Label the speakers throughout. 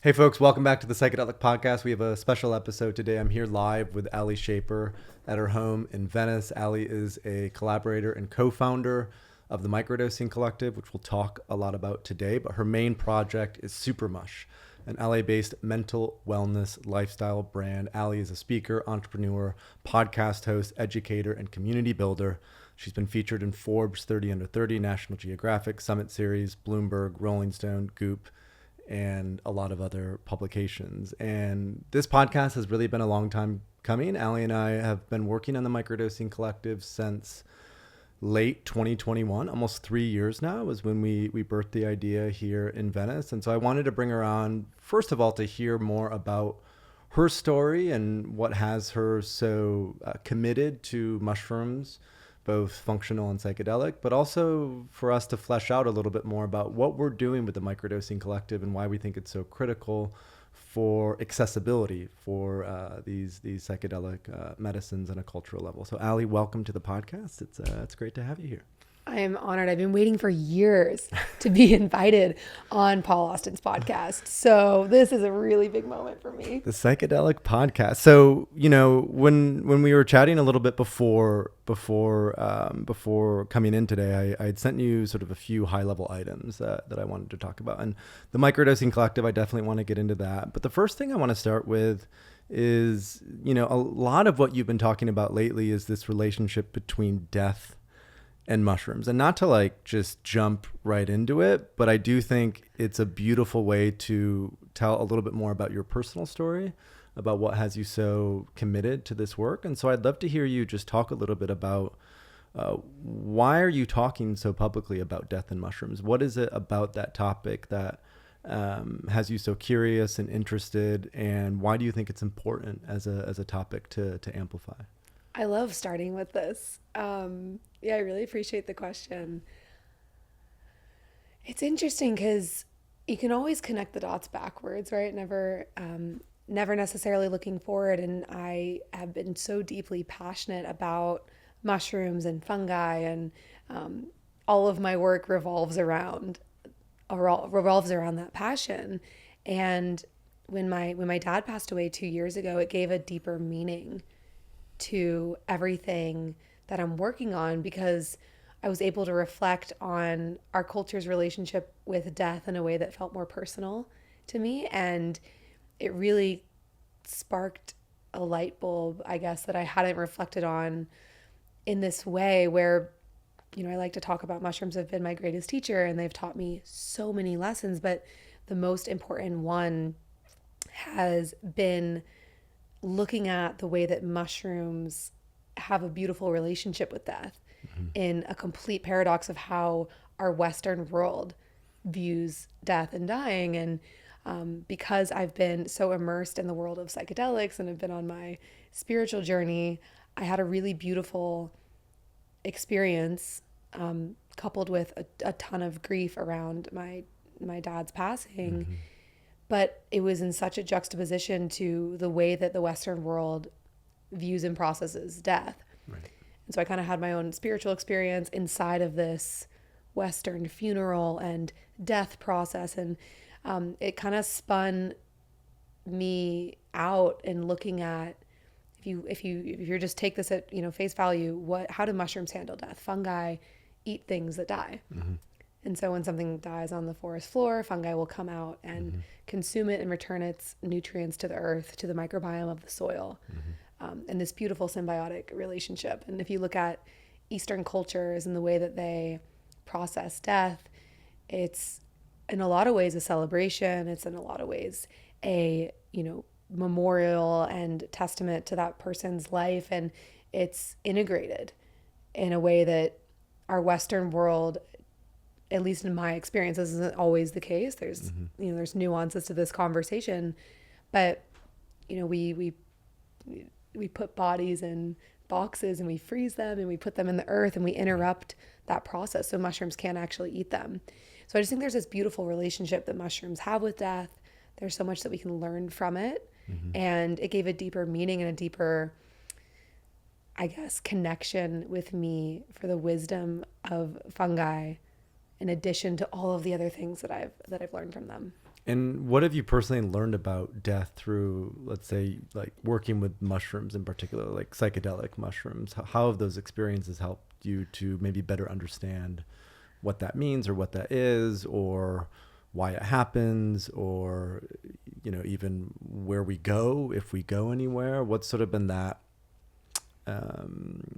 Speaker 1: Hey folks, welcome back to the Psychedelic Podcast. We have a special episode today. I'm here live with Alli Shaper at her home in Venice. Alli is a collaborator and co-founder of the Microdosing Collective, which we'll talk a lot about today. But her main project is SuperMush, an LA-based mental wellness lifestyle brand. Alli is a speaker, entrepreneur, podcast host, educator, and community builder. She's been featured in Forbes 30 Under 30, National Geographic, Summit Series, Bloomberg, Rolling Stone, Goop, and a lot of other publications. And this podcast has really been a long time coming. Alli and I have been working on the Microdosing Collective since late 2021, almost 3 years now was when we birthed the idea here in Venice. And so I wanted to bring her on, first of all, to hear more about her story and what has her so committed to mushrooms, both functional and psychedelic, but also for us to flesh out a little bit more about what we're doing with the Microdosing Collective and why we think it's so critical for accessibility for these psychedelic medicines on a cultural level. So Alli, welcome to the podcast. It's great to have you here.
Speaker 2: I am honored. I've been waiting for years to be invited on Paul Austin's podcast. So this is a really big moment for me.
Speaker 1: The Psychedelic Podcast. So, you know, when we were chatting a little bit before coming in today, I had sent you sort of a few high level items that I wanted to talk about. And the Microdosing Collective, I definitely want to get into that. But the first thing I want to start with is, you know, a lot of what you've been talking about lately is this relationship between death and mushrooms. And not to like just jump right into it, but I do think it's a beautiful way to tell a little bit more about your personal story, about what has you so committed to this work. And so I'd love to hear you just talk a little bit about why are you talking so publicly about death and mushrooms? What is it about that topic that has you so curious and interested? And why do you think it's important as a topic to amplify?
Speaker 2: I love starting with this. Yeah, I really appreciate the question. It's interesting because you can always connect the dots backwards, right? Never necessarily looking forward. And I have been so deeply passionate about mushrooms and fungi, and all of my work revolves around that passion. And when my dad passed away 2 years ago, it gave a deeper meaning to everything that I'm working on, because I was able to reflect on our culture's relationship with death in a way that felt more personal to me. And it really sparked a light bulb, I guess, that I hadn't reflected on in this way, where, you know, I like to talk about mushrooms have been my greatest teacher and they've taught me so many lessons. But the most important one has been looking at the way that mushrooms have a beautiful relationship with death, in a complete paradox of how our Western world views death and dying. And because I've been so immersed in the world of psychedelics and have been on my spiritual journey, I had a really beautiful experience, coupled with a ton of grief around my dad's passing. Mm-hmm. But it was in such a juxtaposition to the way that the Western world views and processes death. Right. And so I kind of had my own spiritual experience inside of this Western funeral and death process. And it kind of spun me out in looking at, if you just take this at, you know, face value, how do mushrooms handle death? Fungi eat things that die. Mm-hmm. And so when something dies on the forest floor, fungi will come out and mm-hmm. consume it and return its nutrients to the earth, to the microbiome of the soil. Mm-hmm. And this beautiful symbiotic relationship. And if you look at Eastern cultures and the way that they process death, it's in a lot of ways a celebration. It's in a lot of ways a, you know, memorial and testament to that person's life. And it's integrated in a way that our Western world, at least in my experience, this isn't always the case. There's, mm-hmm. you know, there's nuances to this conversation, but, you know, we put bodies in boxes and we freeze them and we put them in the earth and we interrupt that process so mushrooms can't actually eat them. So I just think there's this beautiful relationship that mushrooms have with death. There's so much that we can learn from it. Mm-hmm. And it gave a deeper meaning and a deeper, I guess, connection with me for the wisdom of fungi, in addition to all of the other things that I've learned from them.
Speaker 1: And what have you personally learned about death through, let's say, like working with mushrooms in particular, like psychedelic mushrooms? How have those experiences helped you to maybe better understand what that means or what that is, or why it happens, or, you know, even where we go, if we go anywhere? What's sort of been that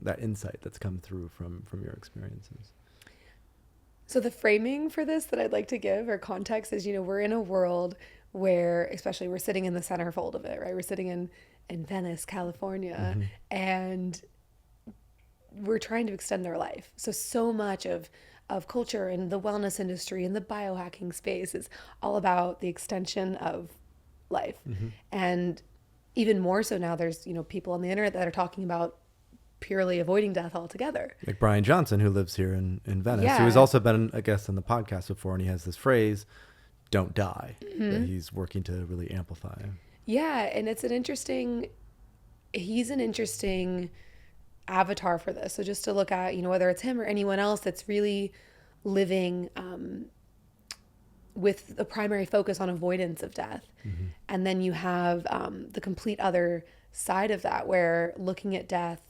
Speaker 1: that insight that's come through from your experiences?
Speaker 2: So the framing for this that I'd like to give, or context, is, you know, we're in a world where, especially, we're sitting in the centerfold of it, right? We're sitting in Venice, California, and we're trying to extend our life. So much of culture and the wellness industry and the biohacking space is all about the extension of life. And even more so now, there's, you know, people on the internet that are talking about purely avoiding death altogether.
Speaker 1: Like Brian Johnson, who lives here in Venice,
Speaker 2: Yeah.
Speaker 1: who has also been a guest on the podcast before, and he has this phrase, "Don't die," that he's working to really amplify.
Speaker 2: Yeah, and he's an interesting avatar for this. So just to look at, you know, whether it's him or anyone else that's really living with the primary focus on avoidance of death. And then you have the complete other side of that, where looking at death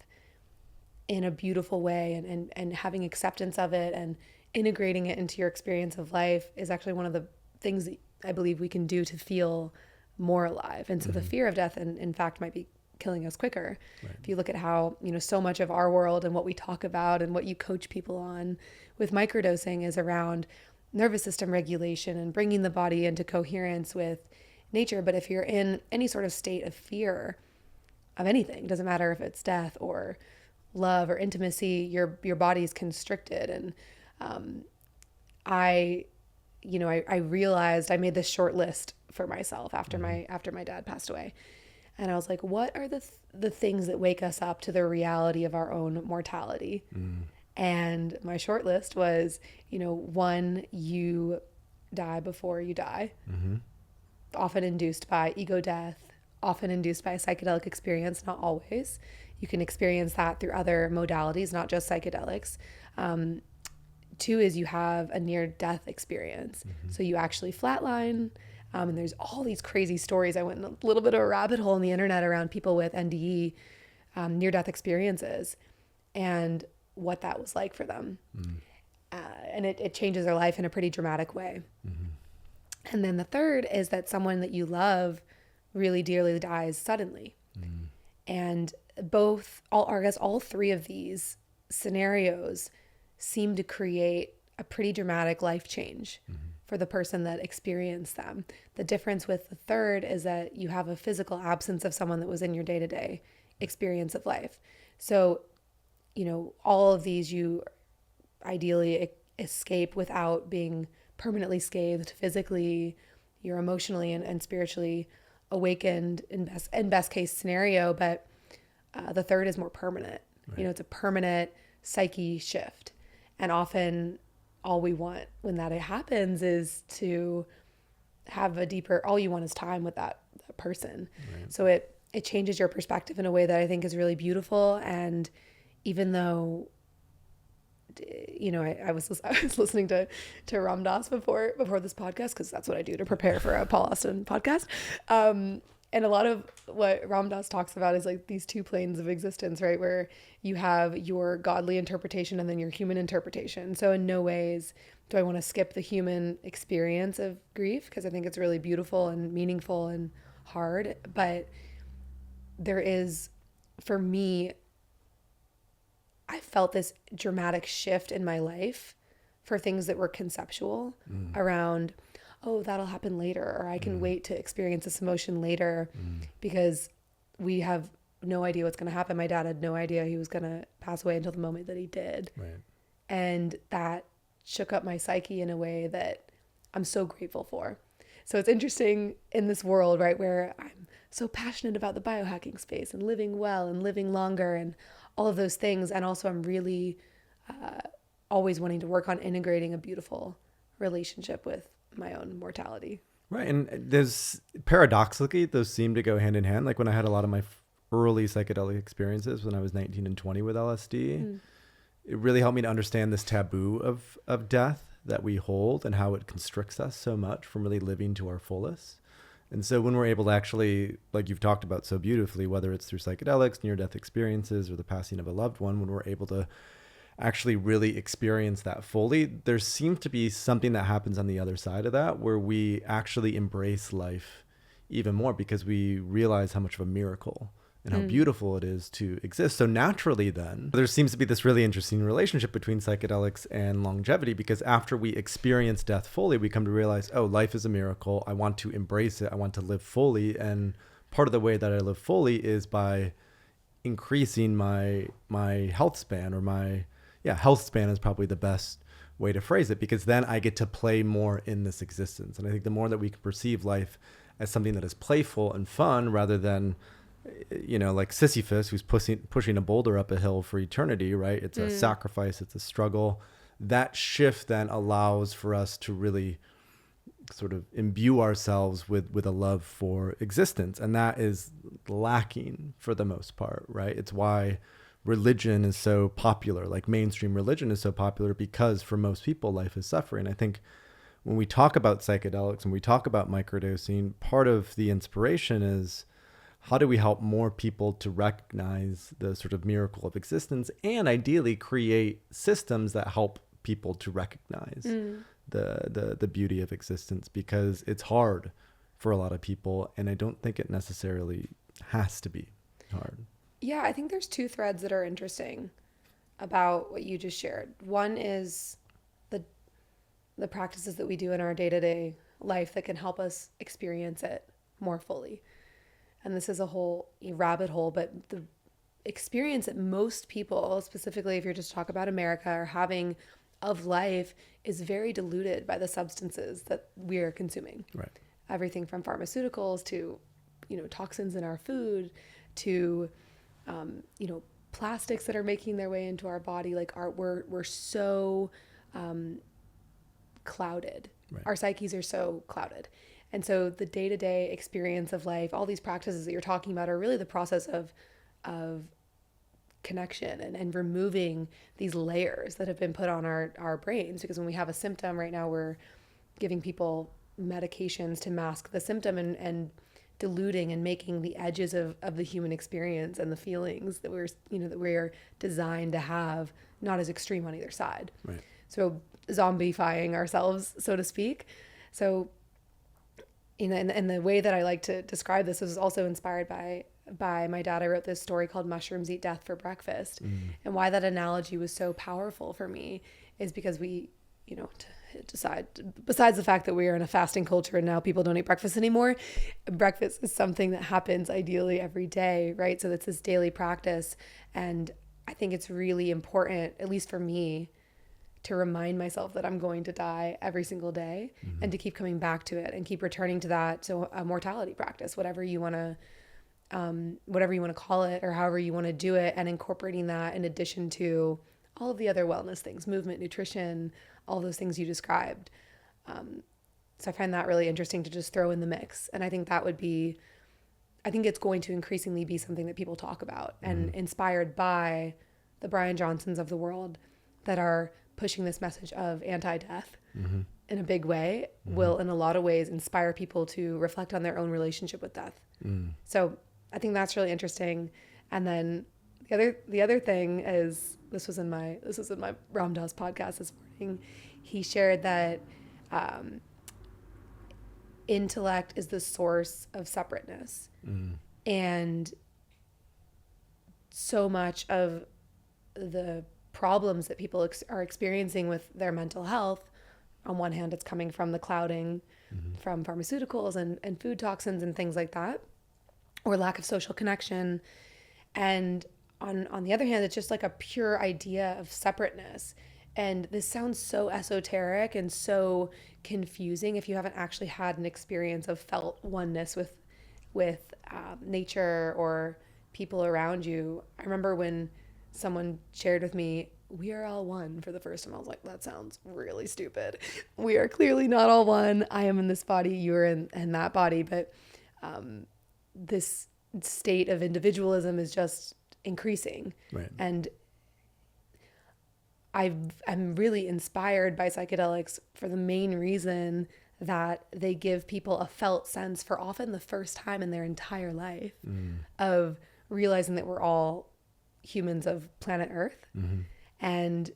Speaker 2: in a beautiful way and having acceptance of it and integrating it into your experience of life is actually one of the things that I believe we can do to feel more alive. And so the fear of death, in fact, might be killing us quicker. Right. If you look at how, you know, so much of our world and what we talk about and what you coach people on with microdosing is around nervous system regulation and bringing the body into coherence with nature. But if you're in any sort of state of fear of anything, doesn't matter if it's death or love or intimacy, your body is constricted. And I realized I made this short list for myself after my dad passed away, and I was like, what are the things that wake us up to the reality of our own mortality? And my short list was, you know, 1, you die before you die, often induced by ego death, often induced by a psychedelic experience, not always. You can experience that through other modalities, not just psychedelics. 2 is you have a near-death experience. So you actually flatline. And there's all these crazy stories. I went in a little bit of a rabbit hole on the internet around people with NDE, near-death experiences, and what that was like for them. And it changes their life in a pretty dramatic way. And then the 3rd is that someone that you love really dearly dies suddenly. And all 3 of these scenarios seem to create a pretty dramatic life change for the person that experienced them. The difference with the 3rd is that you have a physical absence of someone that was in your day-to-day experience of life. So, you know, all of these you ideally escape without being permanently scathed physically. You're emotionally and spiritually awakened in best case scenario, but the 3rd is more permanent. Right. You know, it's a permanent psyche shift. And often all we want when that happens is to have all you want is time with that person. Right. So it changes your perspective in a way that I think is really beautiful. And even though, you know, I was listening to Ram Dass before this podcast, because that's what I do to prepare for a Paul Austin podcast. And a lot of what Ram Dass talks about is like these 2 planes of existence, right? Where you have your godly interpretation and then your human interpretation. So in no ways do I want to skip the human experience of grief, because I think it's really beautiful and meaningful and hard. But there is, for me, I felt this dramatic shift in my life for things that were conceptual around, oh, that'll happen later, or I can wait to experience this emotion later, because we have no idea what's going to happen. My dad had no idea he was going to pass away until the moment that he did. Right. And that shook up my psyche in a way that I'm so grateful for. So it's interesting in this world, right, where I'm so passionate about the biohacking space and living well and living longer and all of those things. And also I'm really always wanting to work on integrating a beautiful relationship with my own mortality.
Speaker 1: Right. And there's paradoxically, those seem to go hand in hand. Like when I had a lot of my early psychedelic experiences when I was 19 and 20 with LSD, it really helped me to understand this taboo of death that we hold and how it constricts us so much from really living to our fullest. And so when we're able to actually, like you've talked about so beautifully, whether it's through psychedelics, near-death experiences, or the passing of a loved one, when we're able to actually really experience that fully, there seems to be something that happens on the other side of that where we actually embrace life even more because we realize how much of a miracle and how beautiful it is to exist. So naturally then, there seems to be this really interesting relationship between psychedelics and longevity, because after we experience death fully, we come to realize, oh, life is a miracle. I want to embrace it. I want to live fully. And part of the way that I live fully is by increasing my health span, or health span is probably the best way to phrase it, because then I get to play more in this existence. And I think the more that we can perceive life as something that is playful and fun rather than, like Sisyphus, who's pushing a boulder up a hill for eternity, right? It's a sacrifice, it's a struggle. That shift then allows for us to really sort of imbue ourselves with a love for existence. And that is lacking for the most part, right? It's why religion is so popular, like mainstream religion is so popular, because for most people, life is suffering. I think when we talk about psychedelics and we talk about microdosing, part of the inspiration is, how do we help more people to recognize the sort of miracle of existence, and ideally create systems that help people to recognize the beauty of existence, because it's hard for a lot of people, and I don't think it necessarily has to be hard.
Speaker 2: Yeah, I think there's two threads that are interesting about what you just shared. One is the practices that we do in our day-to-day life that can help us experience it more fully. And this is a rabbit hole, but the experience that most people, specifically if you're just talking about America, are having of life is very diluted by the substances that we are consuming. Right. Everything from pharmaceuticals to, toxins in our food to, plastics that are making their way into our body. Like we're so clouded. Right. Our psyches are so clouded. And so the day-to-day experience of life, all these practices that you're talking about, are really the process of connection and removing these layers that have been put on our brains. Because when we have a symptom right now, we're giving people medications to mask the symptom and diluting and making the edges of the human experience and the feelings that we're designed to have not as extreme on either side. Right. So zombifying ourselves, so to speak. So, and the way that I like to describe this was also inspired by my dad. I wrote this story called Mushrooms Eat Death for Breakfast. And why that analogy was so powerful for me is because we, decide, besides the fact that we are in a fasting culture and now people don't eat breakfast anymore, breakfast is something that happens ideally every day, right? So it's this daily practice. And I think it's really important, at least for me, to remind myself that I'm going to die every single day, and to keep coming back to it and keep returning to that. So a mortality practice, whatever you want to call it, or however you want to do it, and incorporating that in addition to all of the other wellness things, movement, nutrition, all those things you described. So I find that really interesting to just throw in the mix. And I think it's going to increasingly be something that people talk about, and inspired by the Brian Johnsons of the world that are pushing this message of anti-death in a big way, will in a lot of ways inspire people to reflect on their own relationship with death. So I think that's really interesting. And then the other thing is, this was in my Ram Dass podcast this morning. He shared that intellect is the source of separateness. And so much of the problems that people are experiencing with their mental health, on one hand, it's coming from the clouding from pharmaceuticals and food toxins and things like that, or lack of social connection. And on the other hand, it's just like a pure idea of separateness. And this sounds so esoteric and so confusing if you haven't actually had an experience of felt oneness with nature or people around you. I remember when someone shared with me, "We are all one," for the first time. I was like, that sounds really stupid. We are clearly not all one. I am in this body, you are in that body. But this state of individualism is just increasing. Right. And I'm really inspired by psychedelics for the main reason that they give people a felt sense for often the first time in their entire life of realizing that we're all humans of planet Earth. And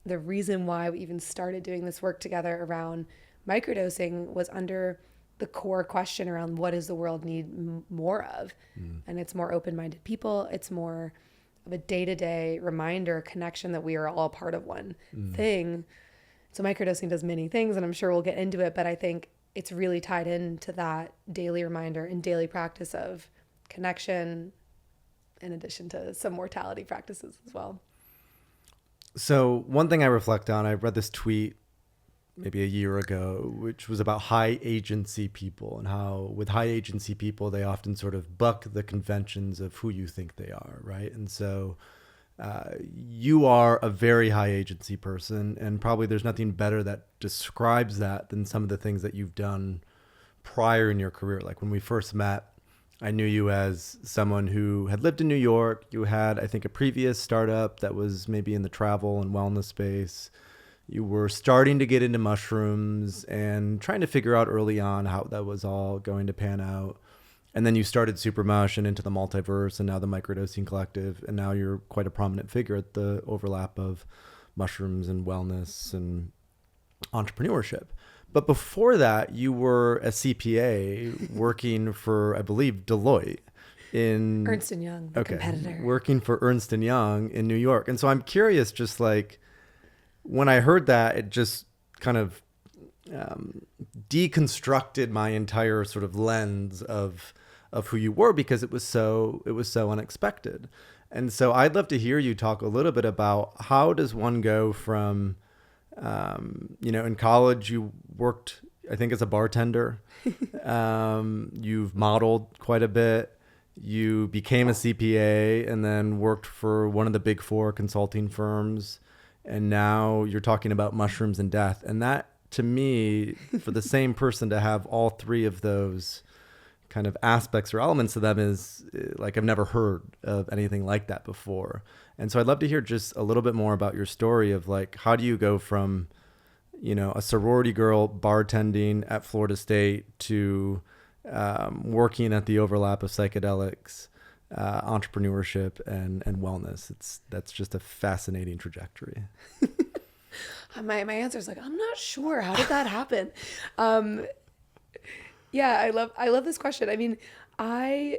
Speaker 2: the reason why we even started doing this work together around microdosing was under the core question around what does the world need more of? And it's more open-minded people. It's more of a day-to-day reminder, connection that we are all part of one thing. So microdosing does many things, and I'm sure we'll get into it, but I think it's really tied into that daily reminder and daily practice of connection, in addition to some mortality practices as well.
Speaker 1: So one thing I reflect on, I read this tweet maybe a year ago, which was about high agency people and how with high agency people, they often sort of buck the conventions of who you think they are, right? And so you are a very high agency person, and probably there's nothing better that describes that than some of the things that you've done prior in your career. Like when we first met, I knew you as someone who had lived in New York. You had, I think, a previous startup that was maybe in the travel and wellness space. You were starting to get into mushrooms and trying to figure out early on how that was all going to pan out. And then you started SuperMush and into the Multiverse and now the Microdosing Collective. And now you're quite a prominent figure at the overlap of mushrooms and wellness and entrepreneurship. But before that, you were a CPA working for, I believe, Deloitte in
Speaker 2: Ernst & Young, the competitor.
Speaker 1: Working for Ernst & Young in New York. And so I'm curious, just like when I heard that, it just kind of deconstructed my entire sort of lens of who you were, because it was so unexpected. And so I'd love to hear you talk a little bit about how does one go from, in college you worked, I think, as a bartender. You've modeled quite a bit. You became a CPA and then worked for one of the big four consulting firms. And now you're talking about mushrooms and death. And that, to me, for the same person to have all three of those kind of aspects or elements of them is like, I've never heard of anything like that before. And so I'd love to hear just a little bit more about your story of like, how do you go from, a sorority girl bartending at Florida State to working at the overlap of psychedelics, entrepreneurship and wellness. That's just a fascinating trajectory.
Speaker 2: My answer is like, I'm not sure. How did that happen? Yeah, I love this question. I mean, my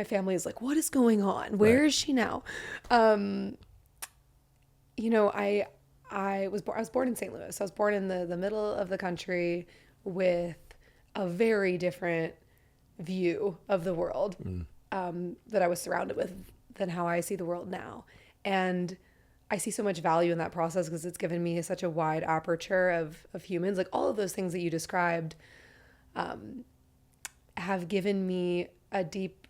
Speaker 2: family is like, what is going on? Where is she now? I was born in St. Louis. I was born in the middle of the country with a very different view of the world that I was surrounded with than how I see the world now. And I see so much value in that process because it's given me such a wide aperture of humans. Like all of those things that you described have given me a deep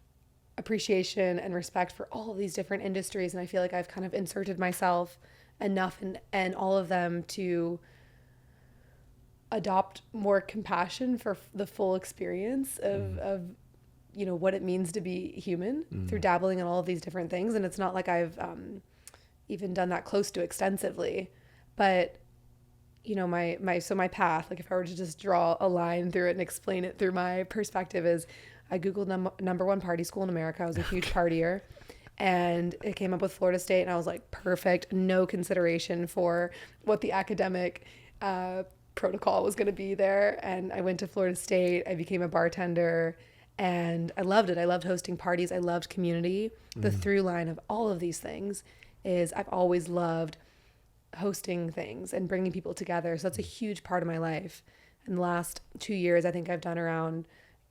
Speaker 2: appreciation and respect for all of these different industries. And I feel like I've kind of inserted myself enough in all of them to adopt more compassion for the full experience of what it means to be human through dabbling in all of these different things. And it's not like I've even done that close to extensively, but my path, like if I were to just draw a line through it and explain it through my perspective, is I Googled number one party school in America. I was a huge partier, and it came up with Florida State, and I was like, perfect, no consideration for what the academic protocol was going to be there. And I went to Florida State. I became a bartender, and I loved it. I loved hosting parties. I loved community. The through line of all of these things is I've always loved hosting things and bringing people together. So that's a huge part of my life. In the last 2 years, I think I've done around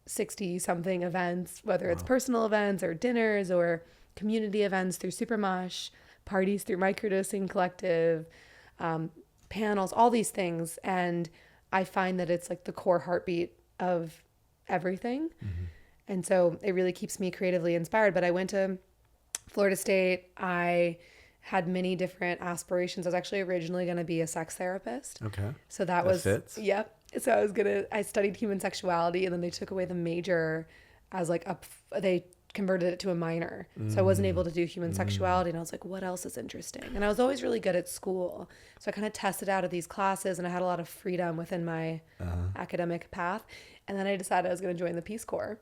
Speaker 2: 60 something events, whether it's personal events or dinners or community events through SuperMush, parties through Microdosing Collective, panels, all these things. And I find that it's like the core heartbeat of everything. And so it really keeps me creatively inspired. But I went to Florida State. I had many different aspirations. I was actually originally going to be a sex therapist.
Speaker 1: Okay.
Speaker 2: So that was,
Speaker 1: fits.
Speaker 2: Yep. So I studied human sexuality, and then they took away the major as like they converted it to a minor. So I wasn't able to do human sexuality. And I was like, what else is interesting? And I was always really good at school. So I kind of tested out of these classes, and I had a lot of freedom within my academic path. And then I decided I was going to join the Peace Corps.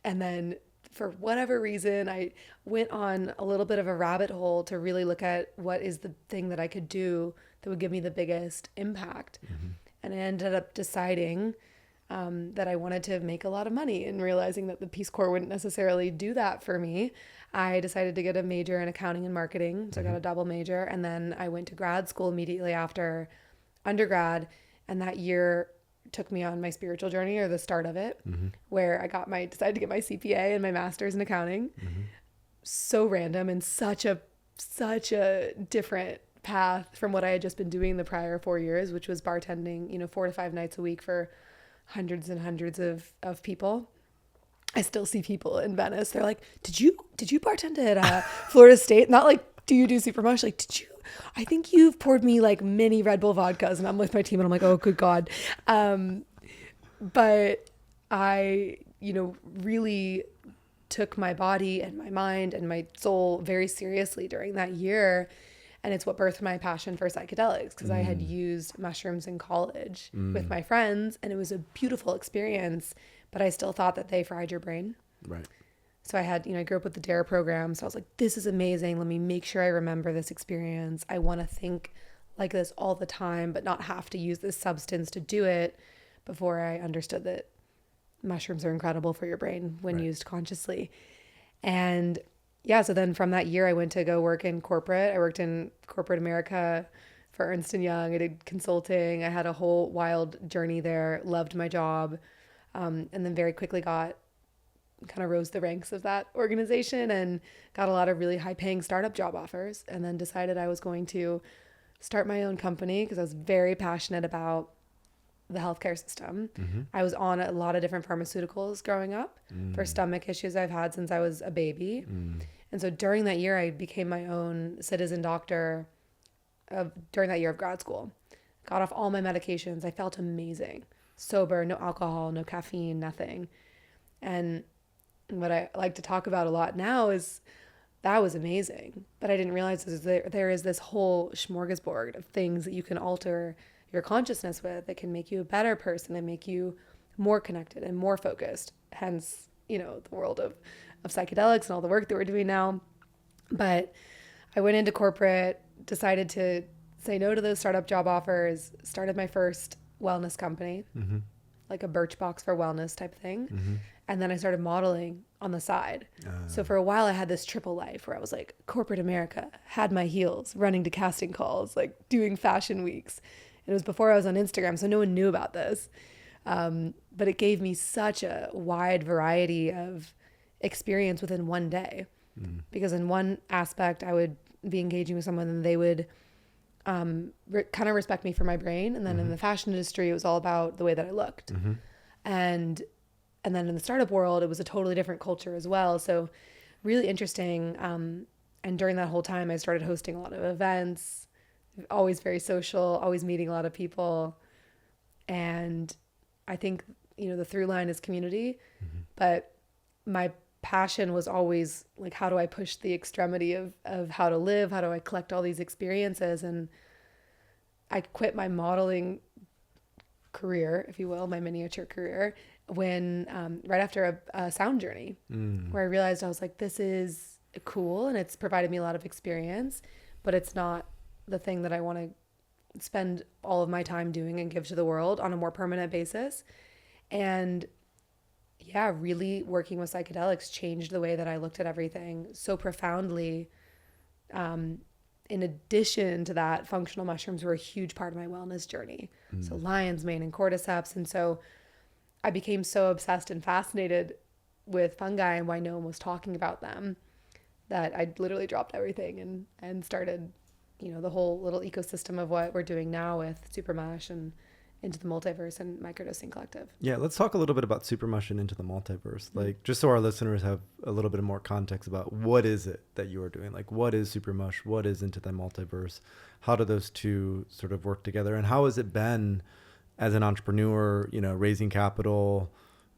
Speaker 2: And then for whatever reason, I went on a little bit of a rabbit hole to really look at what is the thing that I could do that would give me the biggest impact. And I ended up deciding that I wanted to make a lot of money, and realizing that the Peace Corps wouldn't necessarily do that for me. I decided to get a major in accounting and marketing. So I got a double major, and then I went to grad school immediately after undergrad. And that year took me on my spiritual journey, or the start of it, where I decided to get my CPA and my master's in accounting. So random, and such a different path from what I had just been doing the prior 4 years, which was bartending, 4 to 5 nights a week for hundreds and hundreds of people. I still see people in Venice. They're like, did you bartend at Florida State? Not like, do you do SuperMush? Like, I think you've poured me like mini Red Bull vodkas, and I'm with my team and I'm like, oh, good God. But I, really took my body and my mind and my soul very seriously during that year. And it's what birthed my passion for psychedelics, because I had used mushrooms in college with my friends, and it was a beautiful experience, but I still thought that they fried your brain.
Speaker 1: Right.
Speaker 2: So I had, I grew up with the DARE program. So I was like, this is amazing. Let me make sure I remember this experience. I want to think like this all the time, but not have to use this substance to do it, before I understood that mushrooms are incredible for your brain when used consciously. And yeah, so then from that year, I went to go work in corporate. I worked in corporate America for Ernst & Young. I did consulting. I had a whole wild journey there, loved my job, and then very quickly kind of rose the ranks of that organization and got a lot of really high-paying startup job offers, and then decided I was going to start my own company, because I was very passionate about the healthcare system. I was on a lot of different pharmaceuticals growing up for stomach issues I've had since I was a baby. And so during that year, I became my own citizen doctor during that year of grad school. Got off all my medications. I felt amazing. Sober, no alcohol, no caffeine, nothing. And what I like to talk about a lot now is that was amazing. But I didn't realize there is this whole smorgasbord of things that you can alter your consciousness with, that can make you a better person and make you more connected and more focused. Hence, the world of psychedelics and all the work that we're doing now. But I went into corporate, decided to say no to those startup job offers, started my first wellness company, like a Birchbox for wellness type thing. And then I started modeling on the side. So for a while I had this triple life where I was like corporate America, had my heels, running to casting calls, like doing fashion weeks. It was before I was on Instagram, so no one knew about this. But it gave me such a wide variety of experience within one day. Because in one aspect, I would be engaging with someone and they would kind of respect me for my brain. And then in the fashion industry, it was all about the way that I looked. And then in the startup world, it was a totally different culture as well. So really interesting. And during that whole time, I started hosting a lot of events, always very social, always meeting a lot of people. And I think, the through line is community, but my passion was always like, how do I push the extremity of how to live? How do I collect all these experiences? And I quit my modeling career, if you will, my miniature career, when right after a sound journey, where I realized I was like, this is cool and it's provided me a lot of experience, but it's not the thing that I want to spend all of my time doing and give to the world on a more permanent basis. And yeah, really working with psychedelics changed the way that I looked at everything so profoundly. In addition to that, functional mushrooms were a huge part of my wellness journey. So lion's mane and cordyceps. And so I became so obsessed and fascinated with fungi and why no one was talking about them that I literally dropped everything and started, the whole little ecosystem of what we're doing now with SuperMush and Into the Multiverse and Microdosing Collective.
Speaker 1: Yeah, let's talk a little bit about SuperMush and Into the Multiverse. Like, just so our listeners have a little bit more context about what is it that you are doing? Like, what is SuperMush? What is Into the Multiverse? How do those two sort of work together? And how has it been as an entrepreneur, raising capital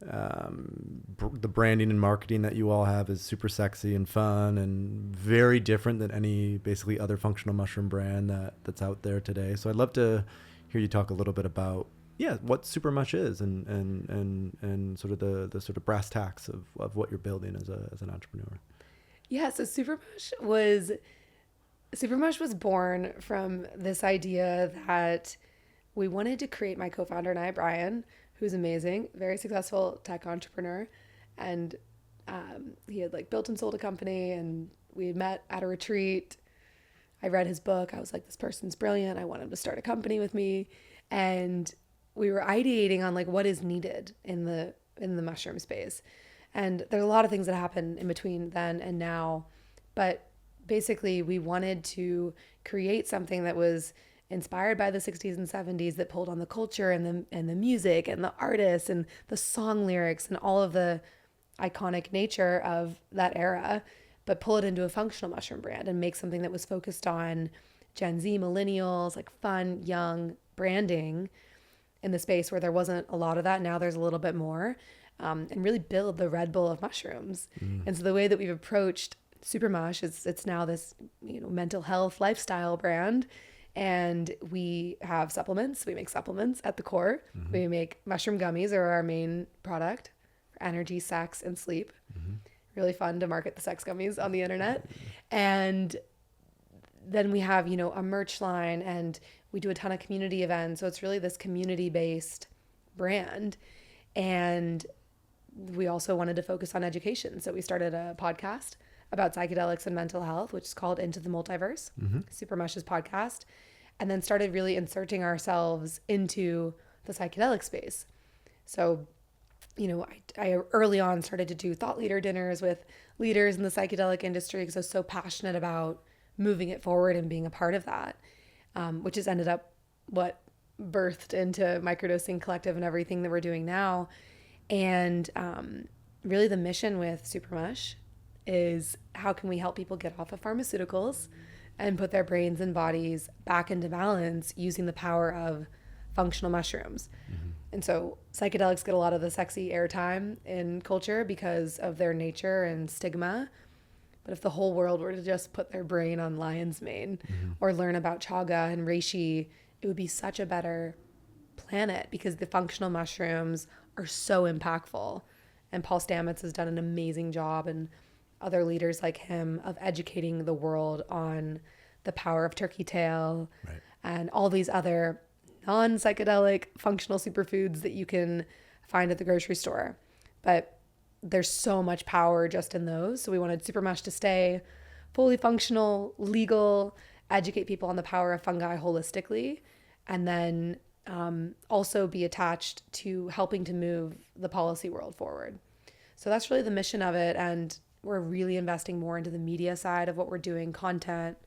Speaker 1: The branding and marketing that you all have is super sexy and fun and very different than any basically other functional mushroom brand that's out there today. So I'd love to hear you talk a little bit about what SuperMush is and sort of the sort of brass tacks of what you're building as an entrepreneur.
Speaker 2: Yeah, so SuperMush was born from this idea that we wanted to create, my co-founder and I, Brian, who's amazing, very successful tech entrepreneur. And he had like built and sold a company, and we had met at a retreat. I read his book. I was like, this person's brilliant. I want him to start a company with me. And we were ideating on like what is needed in the mushroom space. And there's a lot of things that happen in between then and now. But basically, we wanted to create something that was inspired by the 60s and 70s, that pulled on the culture and the music and the artists and the song lyrics and all of the iconic nature of that era, but pull it into a functional mushroom brand and make something that was focused on Gen Z, millennials, like fun, young branding in the space where there wasn't a lot of that. Now there's a little bit more, and really build the Red Bull of mushrooms. And so the way that we've approached SuperMush is it's now this, mental health lifestyle brand. And we have supplements. We make supplements at the core. We make mushroom gummies are our main product for energy, sex, and sleep. Really fun to market the sex gummies on the internet. And then we have, a merch line, and we do a ton of community events. So it's really this community-based brand. And we also wanted to focus on education. So we started a podcast about psychedelics and mental health, which is called Into the Multiverse, SuperMush's podcast, and then started really inserting ourselves into the psychedelic space. So, I early on started to do thought leader dinners with leaders in the psychedelic industry because I was so passionate about moving it forward and being a part of that, which has ended up what birthed into Microdosing Collective and everything that we're doing now. And really the mission with SuperMush is how can we help people get off of pharmaceuticals and put their brains and bodies back into balance using the power of functional mushrooms. And so psychedelics get a lot of the sexy airtime in culture because of their nature and stigma. But if the whole world were to just put their brain on lion's mane or learn about chaga and reishi, it would be such a better planet because the functional mushrooms are so impactful. And Paul Stamets has done an amazing job, and other leaders like him, of educating the world on the power of turkey tail and all these other non-psychedelic functional superfoods that you can find at the grocery store. But there's so much power just in those. So we wanted SuperMush to stay fully functional, legal, educate people on the power of fungi holistically, and then also be attached to helping to move the policy world forward. So that's really the mission of it. And we're really investing more into the media side of what we're doing, content,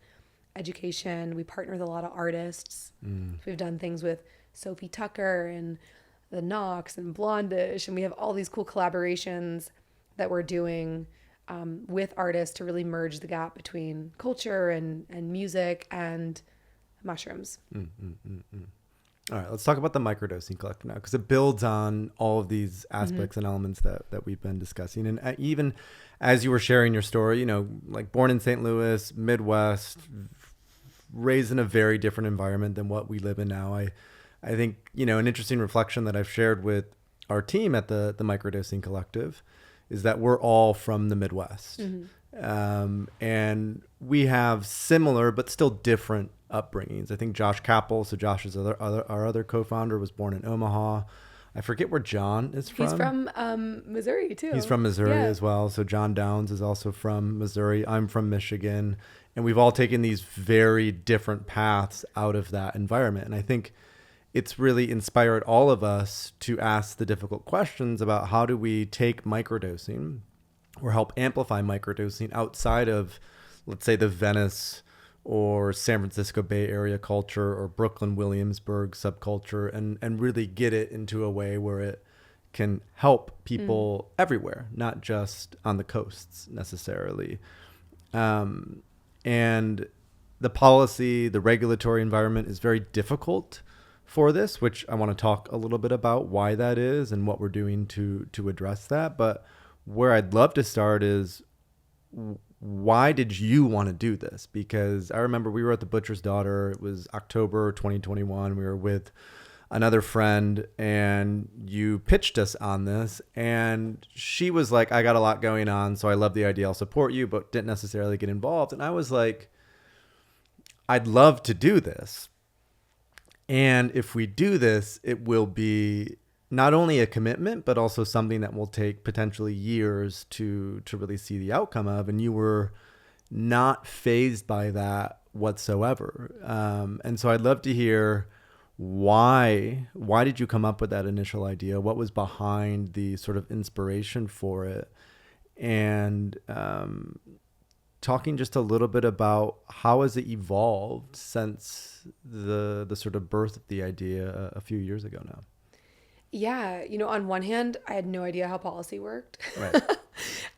Speaker 2: education. We partner with a lot of artists. We've done things with Sophie Tucker and the Knox and Blondish, and we have all these cool collaborations that we're doing with artists to really merge the gap between culture and music and mushrooms.
Speaker 1: All right, let's talk about the Microdosing Collective now, because it builds on all of these aspects and elements that we've been discussing. And even as you were sharing your story, like born in St. Louis, Midwest, raised in a very different environment than what we live in now. I think, an interesting reflection that I've shared with our team at the Microdosing Collective is that we're all from the Midwest. And we have similar but still different upbringings. I think Josh Capel, so Josh is our other co-founder, was born in Omaha. I forget where John is from.
Speaker 2: He's from Missouri too.
Speaker 1: He's from Missouri as well. So John Downs is also from Missouri. I'm from Michigan. And we've all taken these very different paths out of that environment. And I think it's really inspired all of us to ask the difficult questions about how do we take microdosing or help amplify microdosing outside of, let's say, the Venice or San Francisco Bay Area culture or Brooklyn, Williamsburg subculture, and really get it into a way where it can help people everywhere, not just on the coasts necessarily. And the policy, the regulatory environment is very difficult for this, which I want to talk a little bit about why that is and what we're doing to address that. But where I'd love to start is, why did you want to do this? Because I remember we were at the Butcher's Daughter. It was October 2021. We were with another friend and you pitched us on this, and she was like, I got a lot going on, so I love the idea. I'll support you, but didn't necessarily get involved. And I was like, I'd love to do this. And if we do this, it will be not only a commitment, but also something that will take potentially years to really see the outcome of. And you were not fazed by that whatsoever. And so I'd love to hear why did you come up with that initial idea? What was behind the sort of inspiration for it? And talking just a little bit about how has it evolved since the sort of birth of the idea a few years ago now.
Speaker 2: Yeah, on one hand, I had no idea how policy worked.
Speaker 1: Right.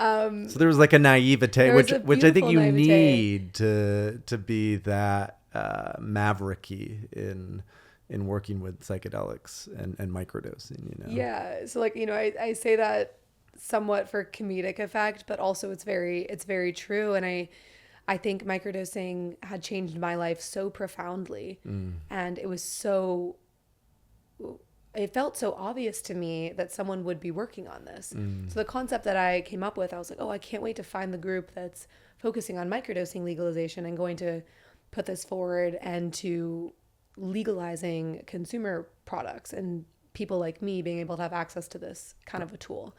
Speaker 1: So there was like a naivete, which I think you need to be that mavericky in working with psychedelics and microdosing.
Speaker 2: Yeah. So I say that somewhat for comedic effect, but also it's very true. And I think microdosing had changed my life so profoundly, and it felt so obvious to me that someone would be working on this. So the concept that I came up with, I was like, oh, I can't wait to find the group that's focusing on microdosing legalization and going to put this forward and to legalizing consumer products and people like me being able to have access to this kind of a tool.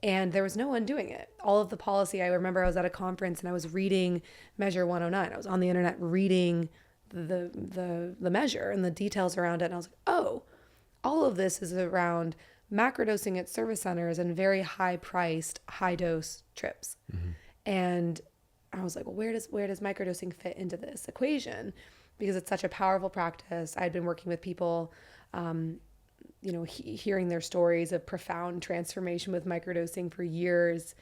Speaker 2: And there was no one doing it. All of the policy, I remember I was at a conference and I was reading Measure 109. I was on the internet reading the measure and the details around it. And I was like, oh, all of this is around macrodosing at service centers and very high-priced, high-dose trips. Mm-hmm. And I was like, well, where does microdosing fit into this equation? Because it's such a powerful practice. I'd been working with people, hearing their stories of profound transformation with microdosing for years,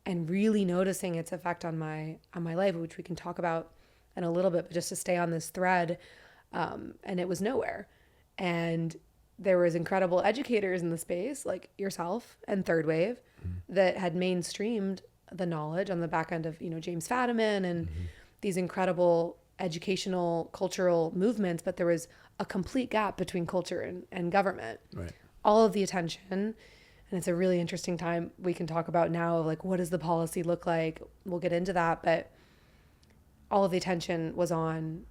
Speaker 2: and really noticing its effect on my life, which we can talk about in a little bit, but just to stay on this thread. And it was nowhere. And there was incredible educators in the space, like yourself and Third Wave, that had mainstreamed the knowledge on the back end of, James Fadiman and these incredible educational, cultural movements, but there was a complete gap between culture and government. Right. All of the attention, and it's a really interesting time we can talk about now of like, what does the policy look like? We'll get into that, but all of the attention was on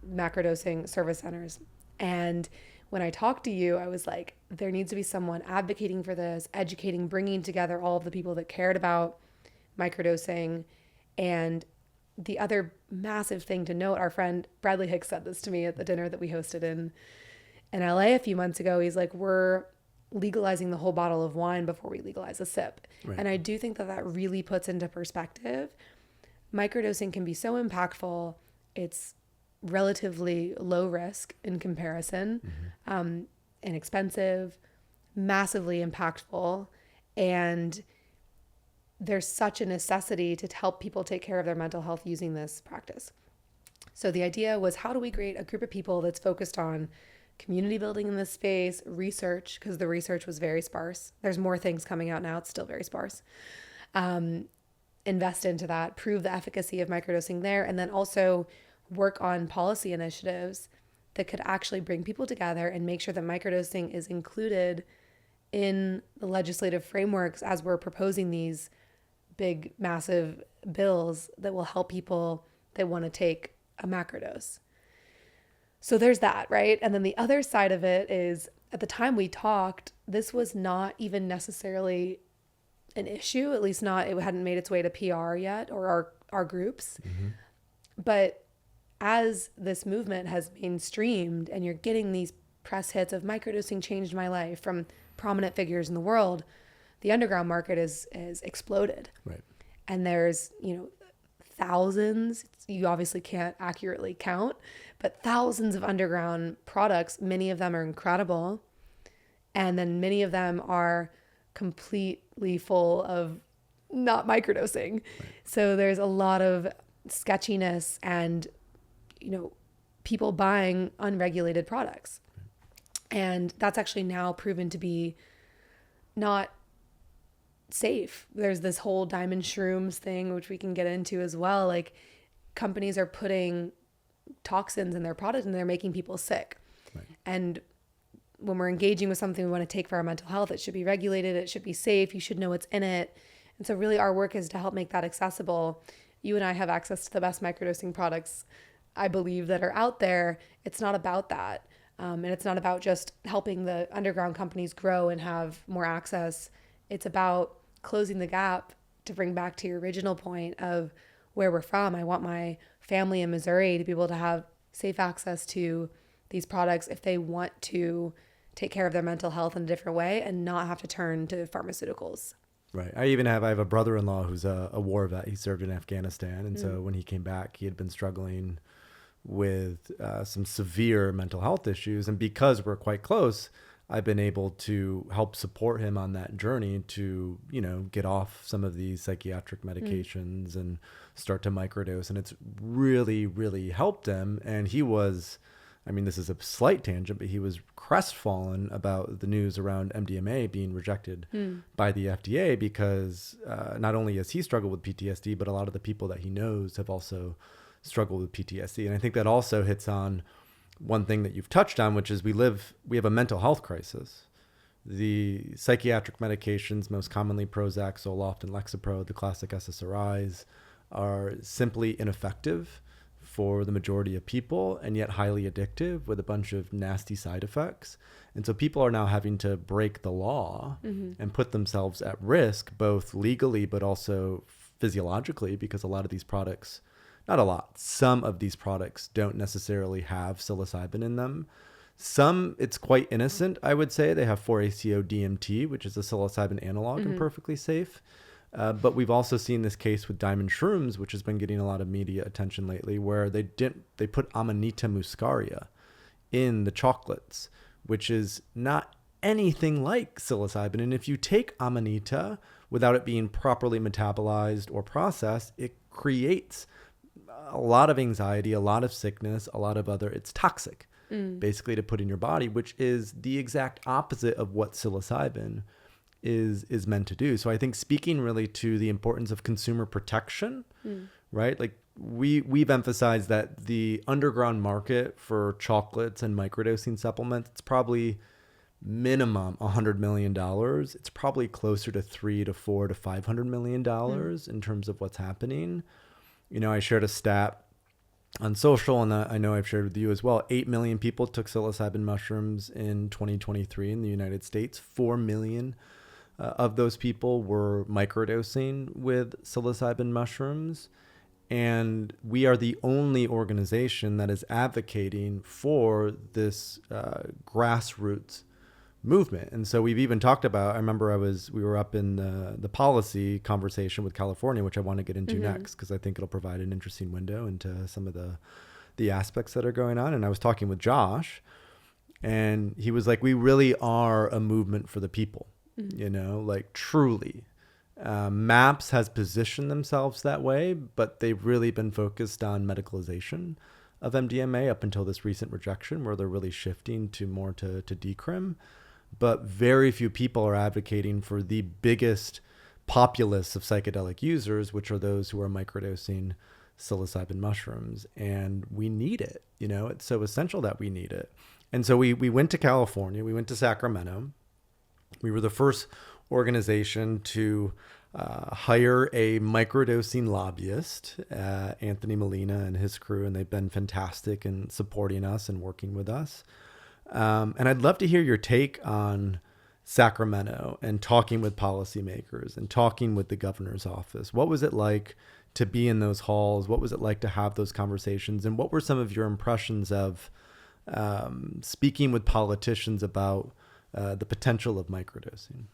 Speaker 2: macrodosing service centers. And when I talked to you, I was like, there needs to be someone advocating for this, educating, bringing together all of the people that cared about microdosing. And the other massive thing to note, our friend Bradley Hicks said this to me at the dinner that we hosted in LA a few months ago. He's like, we're legalizing the whole bottle of wine before we legalize a sip. Right. And I do think that really puts into perspective, microdosing can be so impactful. It's relatively low risk in comparison, inexpensive, massively impactful, and there's such a necessity to help people take care of their mental health using this practice. So the idea was, how do we create a group of people that's focused on community building in this space, research, because the research was very sparse. There's more things coming out now. It's still very sparse. Invest into that, prove the efficacy of microdosing there, and then also work on policy initiatives that could actually bring people together and make sure that microdosing is included in the legislative frameworks as we're proposing these big, massive bills that will help people that want to take a macrodose. So there's that, right? And then the other side of it is, at the time we talked, this was not even necessarily an issue, at least not, it hadn't made its way to PR yet, or our groups. But as this movement has mainstreamed and you're getting these press hits of microdosing changed my life from prominent figures in the world, the underground market is exploded. Right. And there's, thousands, you obviously can't accurately count, but thousands of underground products. Many of them are incredible. And then many of them are completely full of not microdosing. Right. So there's a lot of sketchiness and people buying unregulated products. And that's actually now proven to be not safe. There's this whole diamond shrooms thing, which we can get into as well. Like, companies are putting toxins in their product and they're making people sick.
Speaker 1: Right.
Speaker 2: And when we're engaging with something we want to take for our mental health, it should be regulated. It should be safe. You should know what's in it. And so really our work is to help make that accessible. You and I have access to the best microdosing products, I believe, that are out there. It's not about that. And it's not about just helping the underground companies grow and have more access. It's about closing the gap, to bring back to your original point of where we're from. I want my family in Missouri to be able to have safe access to these products if they want to take care of their mental health in a different way and not have to turn to pharmaceuticals.
Speaker 1: Right. I have a brother-in-law who's a war vet. He served in Afghanistan. And so when he came back, he had been struggling with some severe mental health issues. And because we're quite close, I've been able to help support him on that journey to, get off some of these psychiatric medications and start to microdose. And it's really, really helped him. And he was, this is a slight tangent, but he was crestfallen about the news around MDMA being rejected by the FDA because not only has he struggled with PTSD, but a lot of the people that he knows have also struggled with PTSD. And I think that also hits on one thing that you've touched on, which is we have a mental health crisis. The psychiatric medications, most commonly Prozac, Zoloft, and Lexapro, the classic SSRIs, are simply ineffective for the majority of people and yet highly addictive with a bunch of nasty side effects. And so people are now having to break the law and put themselves at risk, both legally but also physiologically, because a lot of these products, not a lot, some of these products don't necessarily have psilocybin in them. Some, it's quite innocent, I would say. They have 4-ACO-DMT, which is a psilocybin analog and perfectly safe. But we've also seen this case with diamond shrooms, which has been getting a lot of media attention lately, where they put Amanita muscaria in the chocolates, which is not anything like psilocybin. And if you take Amanita without it being properly metabolized or processed, it creates a lot of anxiety, a lot of sickness, it's toxic, basically, to put in your body, which is the exact opposite of what psilocybin is meant to do. So I think speaking really to the importance of consumer protection, right? Like we've emphasized that the underground market for chocolates and microdosing supplements, it's probably minimum $100 million. It's probably closer to $300 to $400 to $500 million in terms of what's happening. I shared a stat on social, and I know I've shared with you as well. 8 million people took psilocybin mushrooms in 2023 in the United States. 4 million of those people were microdosing with psilocybin mushrooms. And we are the only organization that is advocating for this grassroots movement. And so we've even talked about, I remember we were up in the policy conversation with California, which I want to get into next, because I think it'll provide an interesting window into some of the aspects that are going on. And I was talking with Josh, and he was like, we really are a movement for the people, like truly. MAPS has positioned themselves that way, but they've really been focused on medicalization of MDMA up until this recent rejection, where they're really shifting to more to decrim. But very few people are advocating for the biggest populace of psychedelic users, which are those who are microdosing psilocybin mushrooms. And we need it. It's so essential that we need it. And so we went to California, we went to Sacramento. We were the first organization to hire a microdosing lobbyist, Anthony Molina and his crew, and they've been fantastic in supporting us and working with us. And I'd love to hear your take on Sacramento and talking with policymakers and talking with the governor's office. What was it like to be in those halls? What was it like to have those conversations? And what were some of your impressions of speaking with politicians about the potential of microdosing?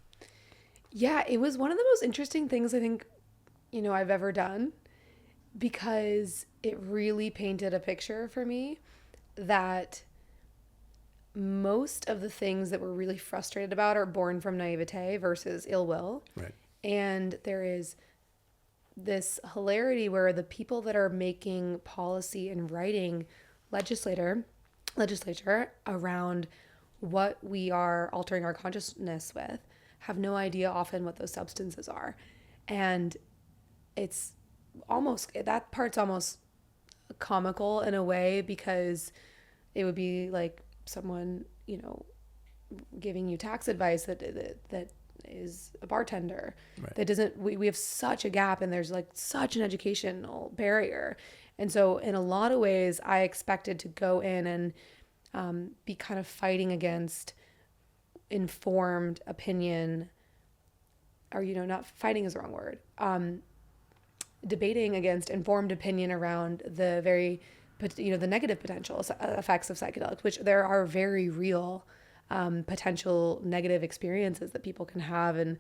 Speaker 2: Yeah, it was one of the most interesting things I think, I've ever done, because it really painted a picture for me that most of the things that we're really frustrated about are born from naivete versus ill will.
Speaker 1: Right.
Speaker 2: And there is this hilarity where the people that are making policy and writing legislature around what we are altering our consciousness with have no idea often what those substances are. And it's almost, that part's almost comical in a way, because it would be like someone, you know, giving you tax advice that is a bartender.
Speaker 1: Right.
Speaker 2: That doesn't, we have such a gap, and there's like such an educational barrier. And so in a lot of ways, I expected to go in and be kind of fighting against informed opinion, or, you know, not fighting is the wrong word. Debating against informed opinion around the very, you know, the negative potential effects of psychedelics, which there are very real potential negative experiences that people can have, and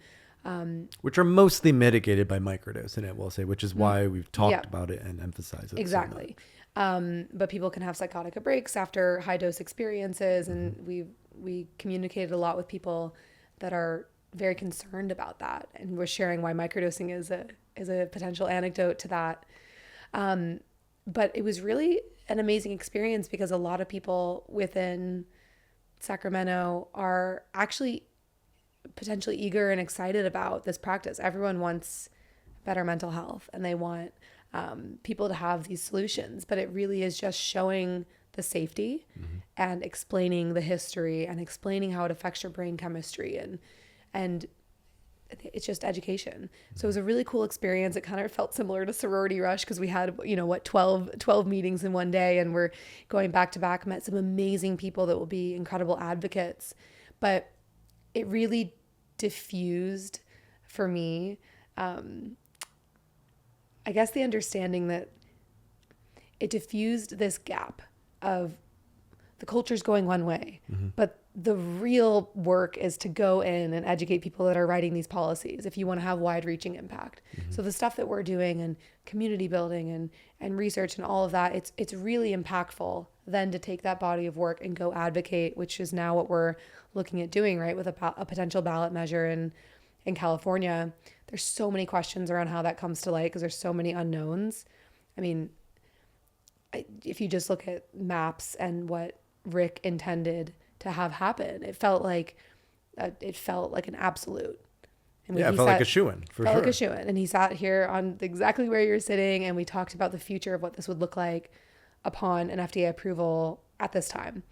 Speaker 1: which are mostly mitigated by microdosing, I will say, which is why we've talked about it and emphasized it.
Speaker 2: Exactly. But people can have psychotic breaks after high dose experiences, and we communicated a lot with people that are very concerned about that, and we're sharing why microdosing is a potential anecdote to that. But it was really an amazing experience, because a lot of people within Sacramento are actually potentially eager and excited about this practice. Everyone wants better mental health, and they want people to have these solutions, but it really is just showing the safety and explaining the history and explaining how it affects your brain chemistry, and it's just education. So it was a really cool experience. It kind of felt similar to Sorority Rush, because we had, you know, 12 meetings in one day, and we're going back to back, met some amazing people that will be incredible advocates. But it really diffused for me, I guess, the understanding that it diffused this gap of the culture's going one way, but the real work is to go in and educate people that are writing these policies if you want to have wide-reaching impact. So the stuff that we're doing, and community building and research and all of that, it's really impactful then to take that body of work and go advocate, which is now what we're looking at doing, right, with a potential ballot measure in California. There's so many questions around how that comes to light, because there's so many unknowns. I mean, if you just look at maps and what Rick intended to have happen, it felt like an absolute. I mean,
Speaker 1: it felt like a shoo-in, for sure.
Speaker 2: Like a shoo-in. And he sat here on exactly where you're sitting, and we talked about the future of what this would look like upon an FDA approval at this time.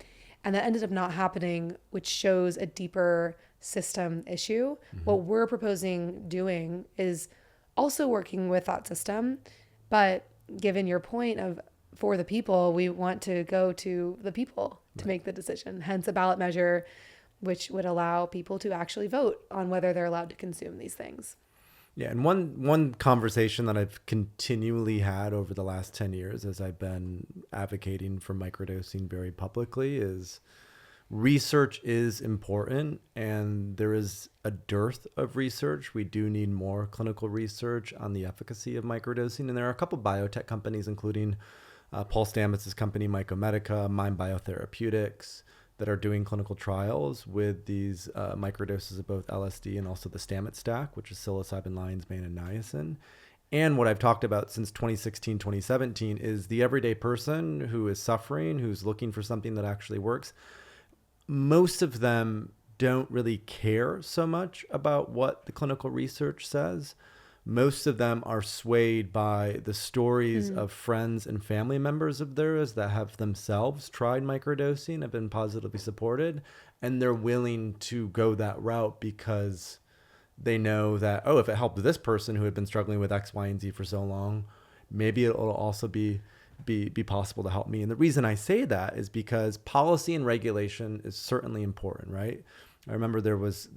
Speaker 2: And that ended up not happening, which shows a deeper system issue. What we're proposing doing is also working with that system, but given your point of for the people, we want to go to the people to make the decision, hence a ballot measure, which would allow people to actually vote on whether they're allowed to consume these things.
Speaker 1: Yeah, and one conversation that I've continually had over the last 10 years as I've been advocating for microdosing very publicly is research is important, and there is a dearth of research. We do need more clinical research on the efficacy of microdosing, and there are a couple biotech companies, including Paul Stamets' company, Mycomedica, Mind Biotherapeutics, that are doing clinical trials with these microdoses of both LSD and also the Stamets stack, which is psilocybin, lion's mane, and niacin. And what I've talked about since 2016, 2017 is the everyday person who is suffering, who's looking for something that actually works. Most of them don't really care so much about what the clinical research says. Most of them are swayed by the stories of friends and family members of theirs that have themselves tried microdosing, have been positively supported, and they're willing to go that route because they know that, oh, if it helped this person who had been struggling with X, Y, and Z for so long, maybe it'll also be possible to help me. And the reason I say that is because policy and regulation is certainly important, right? I remember there was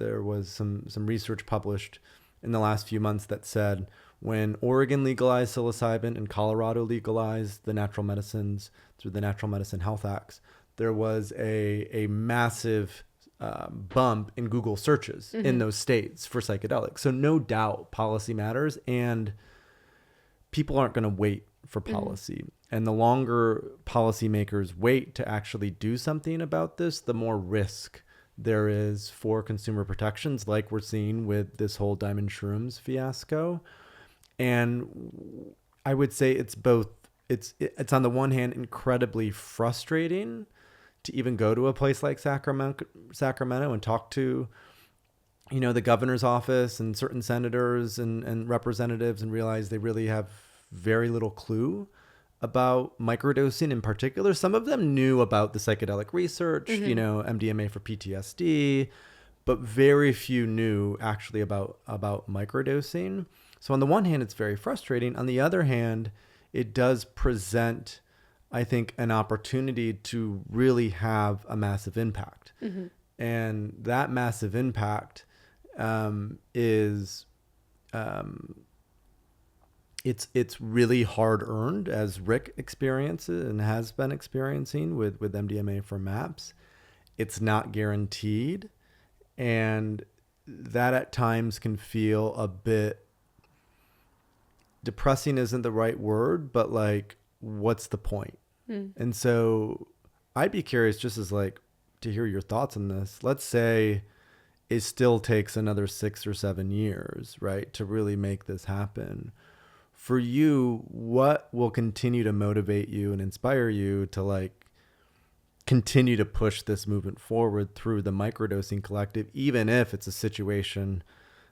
Speaker 1: some research published in the last few months that said when Oregon legalized psilocybin and Colorado legalized the natural medicines through the Natural Medicine Health Acts, there was a massive bump in Google searches in those states for psychedelics. So no doubt policy matters, and people aren't going to wait for policy. And the longer policymakers wait to actually do something about this, the more risk there is for consumer protections, like we're seeing with this whole Diamond Shrooms fiasco. And I would say it's both. It's on the one hand incredibly frustrating to even go to a place like Sacramento and talk to, the governor's office and certain senators and representatives, and realize they really have very little clue about microdosing in particular. Some of them knew about the psychedelic research, MDMA for PTSD, but very few knew actually about microdosing. So on the one hand, it's very frustrating. On the other hand, it does present, I think, an opportunity to really have a massive impact. And that massive impact is it's really hard earned, as Rick experiences and has been experiencing with MDMA for MAPS. It's not guaranteed, and that at times can feel a bit depressing. Isn't the right word, but like, what's the point? And so I'd be curious, just as like, to hear your thoughts on this. Let's say it still takes another 6 or 7 years, right, to really make this happen. For you, what will continue to motivate you and inspire you to like continue to push this movement forward through the Microdosing Collective, even if it's a situation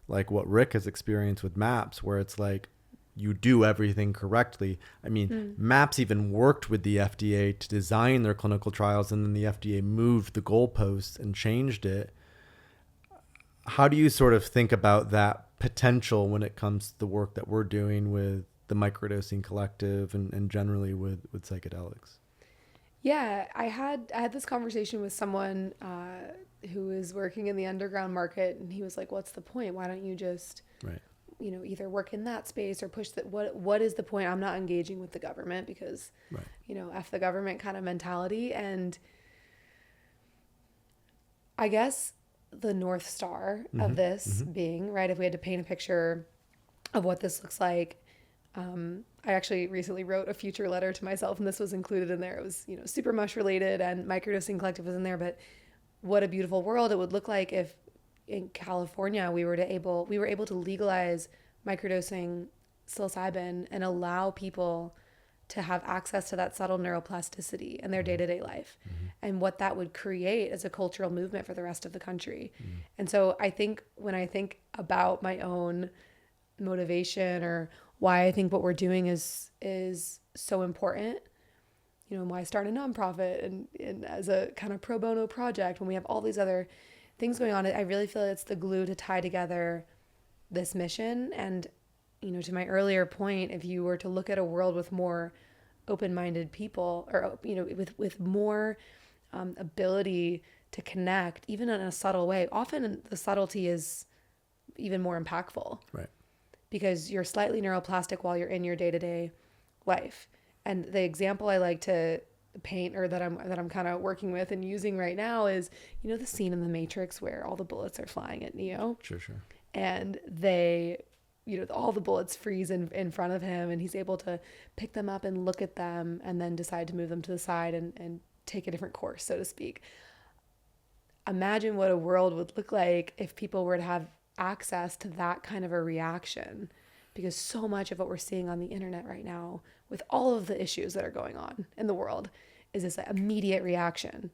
Speaker 1: like what Rick has experienced with MAPS, where it's like you do everything correctly? I mean, MAPS even worked with the FDA to design their clinical trials, and then the FDA moved the goalposts and changed it. How do you sort of think about that potential when it comes to the work that we're doing with the Microdosing Collective and generally with psychedelics?
Speaker 2: Yeah, I had this conversation with someone who is working in the underground market, and he was like, "What's the point? Why don't you just,
Speaker 1: Right,
Speaker 2: either work in that space or push that? What is the point? I'm not engaging with the government because,
Speaker 1: right,
Speaker 2: F the government kind of mentality." And I guess the North Star of this being, right, if we had to paint a picture of what this looks like, I actually recently wrote a future letter to myself, and this was included in there. It was, SuperMush related, and Microdosing Collective was in there. But what a beautiful world it would look like if in California we were able to legalize microdosing psilocybin and allow people to have access to that subtle neuroplasticity in their day-to-day life, and what that would create as a cultural movement for the rest of the country. And so I think when I think about my own motivation, or why I think what we're doing is so important, and why I start a nonprofit and as a kind of pro bono project when we have all these other things going on, I really feel it's the glue to tie together this mission. And to my earlier point, if you were to look at a world with more open-minded people, or with more ability to connect, even in a subtle way, often the subtlety is even more impactful,
Speaker 1: right,
Speaker 2: because you're slightly neuroplastic while you're in your day-to-day life. And the example I like to paint, or that I'm kind of working with and using right now, is the scene in The Matrix where all the bullets are flying at Neo.
Speaker 1: Sure.
Speaker 2: And they, all the bullets freeze in front of him, and he's able to pick them up and look at them and then decide to move them to the side and take a different course, so to speak. Imagine what a world would look like if people were to have access to that kind of a reaction, because so much of what we're seeing on the internet right now with all of the issues that are going on in the world is this immediate reaction.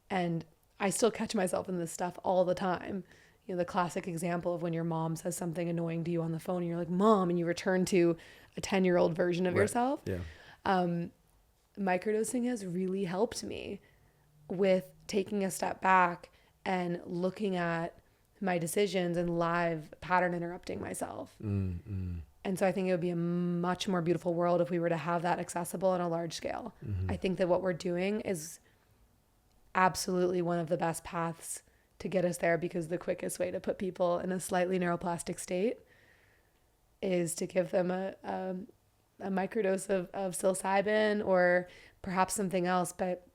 Speaker 2: And I still catch myself in this stuff all the time. The classic example of when your mom says something annoying to you on the phone and you're like, "Mom," and you return to a 10-year-old version of yourself.
Speaker 1: Yeah.
Speaker 2: Microdosing has really helped me with taking a step back and looking at my decisions and live pattern interrupting myself. And so I think it would be a much more beautiful world if we were to have that accessible on a large scale. I think that what we're doing is absolutely one of the best paths to get us there, because the quickest way to put people in a slightly neuroplastic state is to give them a microdose of psilocybin, or perhaps something else. But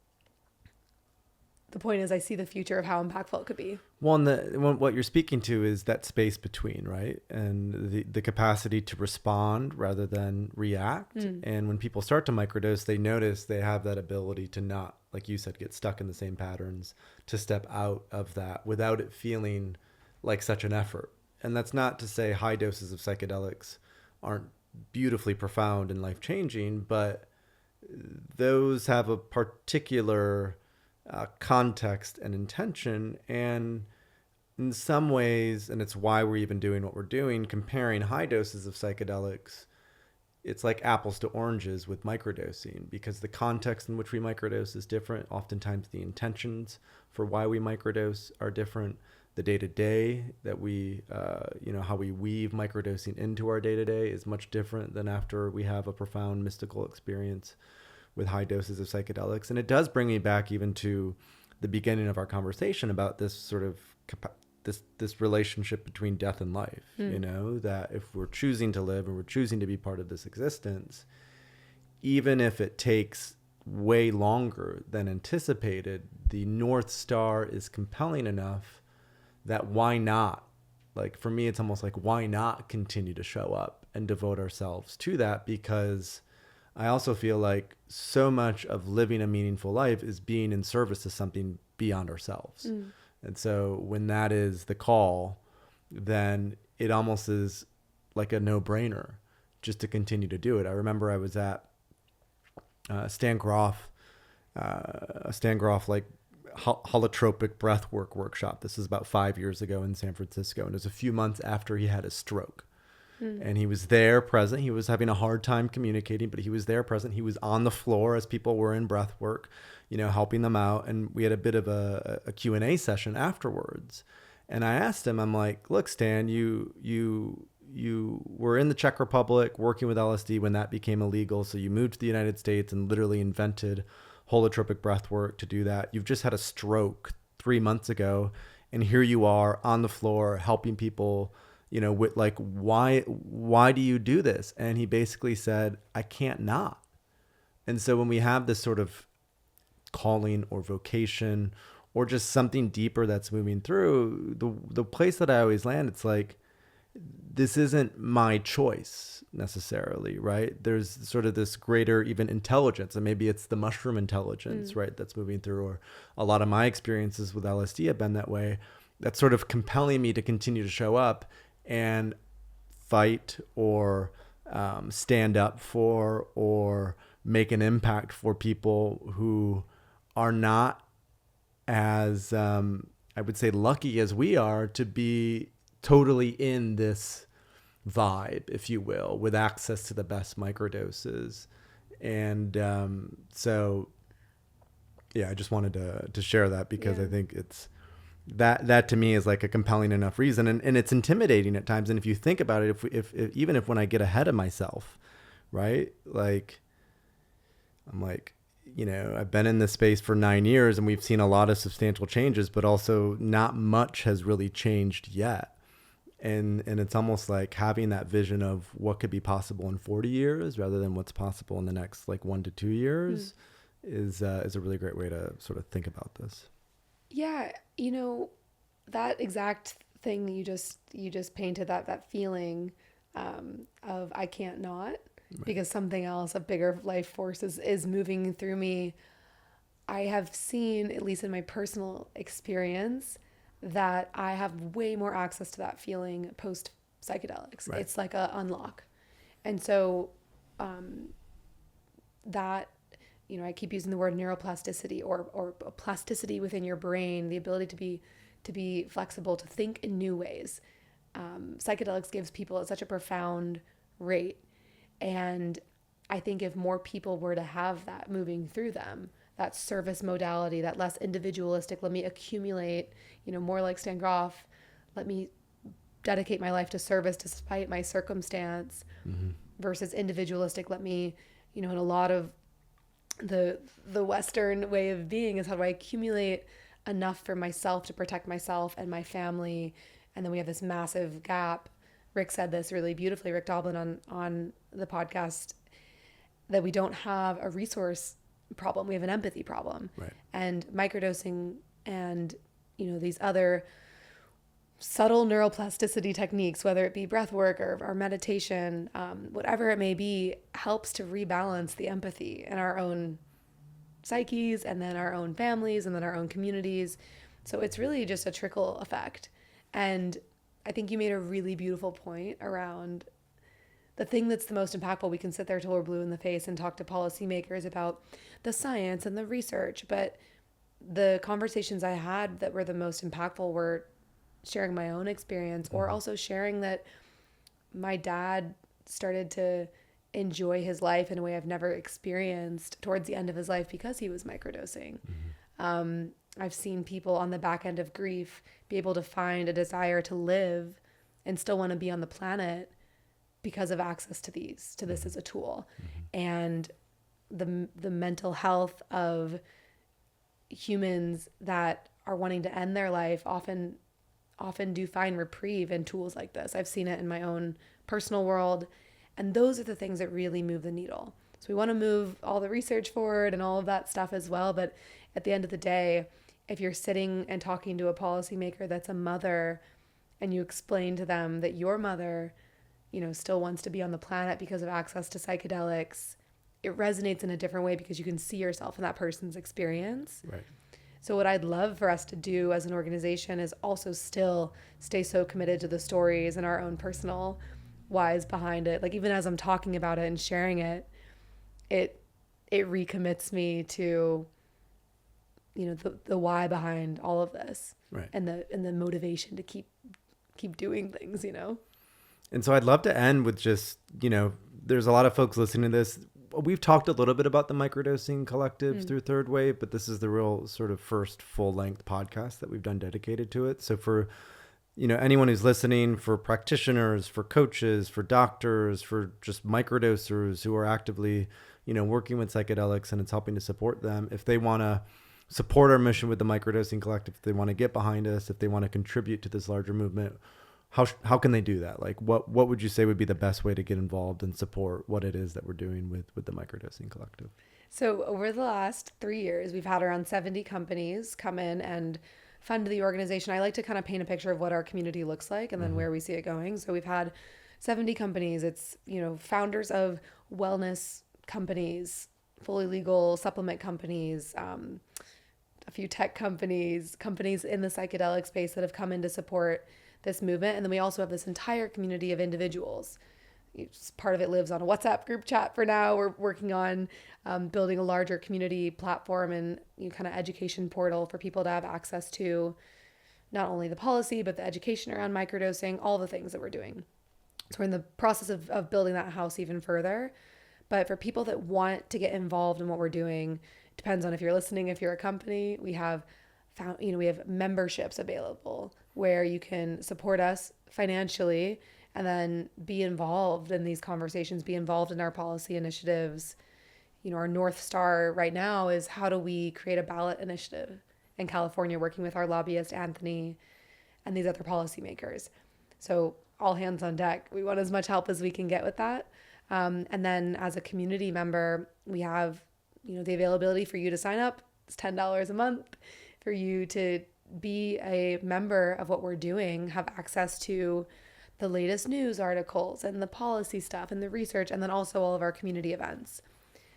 Speaker 2: the point is, I see the future of how impactful it could be.
Speaker 1: Well, and what you're speaking to is that space between, right? And the capacity to respond rather than react. And when people start to microdose, they notice they have that ability to not, like you said, get stuck in the same patterns, to step out of that without it feeling like such an effort. And that's not to say high doses of psychedelics aren't beautifully profound and life-changing, but those have a particular context and intention. And in some ways, and it's why we're even doing what we're doing, comparing high doses of psychedelics, it's like apples to oranges with microdosing, because the context in which we microdose is different. Oftentimes the intentions for why we microdose are different. The day-to-day that we, how we weave microdosing into our day-to-day is much different than after we have a profound mystical experience with high doses of psychedelics. And it does bring me back even to the beginning of our conversation about this sort of this relationship between death and life, that if we're choosing to live and we're choosing to be part of this existence, even if it takes way longer than anticipated, the North Star is compelling enough that why not? Like, for me, it's almost like, why not continue to show up and devote ourselves to that? Because I also feel like so much of living a meaningful life is being in service to something beyond ourselves. And so when that is the call, then it almost is like a no-brainer just to continue to do it. I remember I was at Stan Groff like holotropic breathwork workshop. This is about 5 years ago in San Francisco, and it was a few months after he had a stroke. And he was there present. He was having a hard time communicating, but he was there present. He was on the floor as people were in breath work, helping them out. And we had a bit of a Q&A session afterwards. And I asked him, I'm like, look, Stan, you were in the Czech Republic working with LSD when that became illegal. So you moved to the United States and literally invented holotropic breath work to do that. You've just had a stroke 3 months ago, and here you are on the floor helping people, with like, why do you do this? And he basically said, I can't not. And so when we have this sort of calling or vocation or just something deeper that's moving through, the place that I always land, it's like, this isn't my choice necessarily, right? There's sort of this greater even intelligence, and maybe it's the mushroom intelligence, right, that's moving through, or a lot of my experiences with LSD have been that way. That's sort of compelling me to continue to show up and fight or stand up for or make an impact for people who are not as, I would say, lucky as we are to be totally in this vibe, if you will, with access to the best microdoses. And so, yeah, I just wanted to share that because I think it's that to me is like a compelling enough reason, and it's intimidating at times. And if you think about it, if even if when I get ahead of myself, right, like I'm like, I've been in this space for 9 years and we've seen a lot of substantial changes, but also not much has really changed yet. And it's almost like having that vision of what could be possible in 40 years rather than what's possible in the next like 1 to 2 years is a really great way to sort of think about this.
Speaker 2: Yeah, that exact thing you just painted, that feeling of I can't not, because something else, a bigger life force is moving through me. I have seen, at least in my personal experience, that I have way more access to that feeling post psychedelics. Right. It's like a unlock. And so that, I keep using the word neuroplasticity or plasticity within your brain, the ability to be flexible, to think in new ways. Psychedelics gives people at such a profound rate. And I think if more people were to have that moving through them, that service modality, that less individualistic, let me accumulate, more like Stan Groff, let me dedicate my life to service despite my circumstance, versus individualistic, let me, in a lot of the Western way of being is how do I accumulate enough for myself to protect myself and my family. And then we have this massive gap. Rick said this really beautifully, Rick Doblin on the podcast, that we don't have a resource problem. We have an empathy problem. Right. And microdosing and, these other subtle neuroplasticity techniques, whether it be breath work or meditation, whatever it may be, helps to rebalance the empathy in our own psyches and then our own families and then our own communities. So it's really just a trickle effect. And I think you made a really beautiful point around the thing that's the most impactful. We can sit there till we're blue in the face and talk to policymakers about the science and the research, but the conversations I had that were the most impactful were sharing my own experience, or also sharing that my dad started to enjoy his life in a way I've never experienced towards the end of his life because he was microdosing. I've seen people on the back end of grief be able to find a desire to live and still want to be on the planet because of access to this as a tool. And the mental health of humans that are wanting to end their life often do find reprieve in tools like this. I've seen it in my own personal world, and those are the things that really move the needle. So we want to move all the research forward and all of that stuff as well, but at the end of the day, if you're sitting and talking to a policymaker that's a mother and you explain to them that your mother, still wants to be on the planet because of access to psychedelics, it resonates in a different way because you can see yourself in that person's experience.
Speaker 1: Right.
Speaker 2: So what I'd love for us to do as an organization is also still stay so committed to the stories and our own personal whys behind it. Like, even as I'm talking about it and sharing it, it recommits me to, the why behind all of this.
Speaker 1: Right.
Speaker 2: And the motivation to keep doing things,
Speaker 1: And so I'd love to end with just, there's a lot of folks listening to this. We've talked a little bit about the Microdosing Collective through Third Wave, but this is the real sort of first full-length podcast that we've done dedicated to it. So for, anyone who's listening, for practitioners, for coaches, for doctors, for just microdosers who are actively, working with psychedelics, and it's helping to support them, if they want to support our mission with the Microdosing Collective, if they want to get behind us, if they want to contribute to this larger movement, how can they do that? Like, what would you say would be the best way to get involved and support what it is that we're doing with the Microdosing Collective?
Speaker 2: So over the last 3 years, we've had around 70 companies come in and fund the organization. I like to kind of paint a picture of what our community looks like and then where we see it going. So we've had 70 companies. It's, founders of wellness companies, fully legal supplement companies, a few tech companies in the psychedelic space that have come in to support this movement. And then we also have this entire community of individuals. Part of it lives on a WhatsApp group chat for now. We're working on building a larger community platform and kind of education portal for people to have access to not only the policy, but the education around microdosing, all the things that we're doing. So we're in the process of building that house even further. But for people that want to get involved in what we're doing, depends on if you're listening, if you're a company, we have memberships available where you can support us financially and then be involved in these conversations, be involved in our policy initiatives. Our North Star right now is how do we create a ballot initiative in California, working with our lobbyist, Anthony, and these other policymakers. So all hands on deck. We want as much help as we can get with that. And then as a community member, we have, the availability for you to sign up. It's $10 a month for you to be a member of what we're doing, have access to the latest news articles and the policy stuff and the research, and then also all of our community events.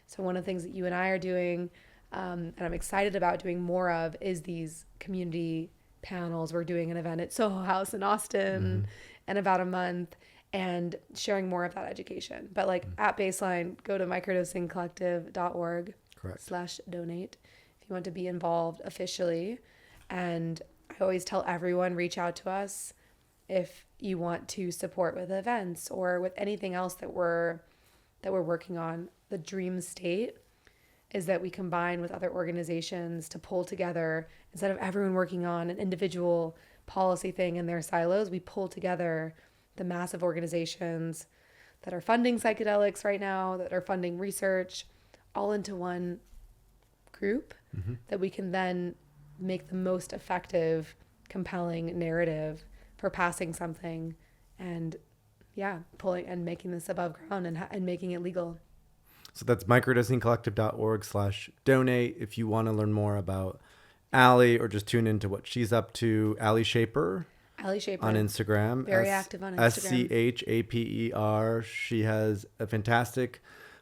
Speaker 2: So one of the things that you and I are doing, and I'm excited about doing more of, is these community panels. We're doing an event at Soho House in Austin in about a month, and sharing more of that education. But at baseline, go to microdosingcollective.org /donate if you want to be involved officially. And I always tell everyone, reach out to us if you want to support with events or with anything else that we're working on. The dream state is that we combine with other organizations to pull together, instead of everyone working on an individual policy thing in their silos, we pull together the massive organizations that are funding psychedelics right now, that are funding research, all into one group that we can then make the most effective, compelling narrative for passing something and pulling and making this above ground and making it legal.
Speaker 1: So that's microdosingcollective.org /donate. If you want to learn more about Alli or just tune into what she's up to, Alli Shaper.
Speaker 2: Alli Shaper.
Speaker 1: On Instagram.
Speaker 2: Very active on Instagram.
Speaker 1: SCHAPER. She has a fantastic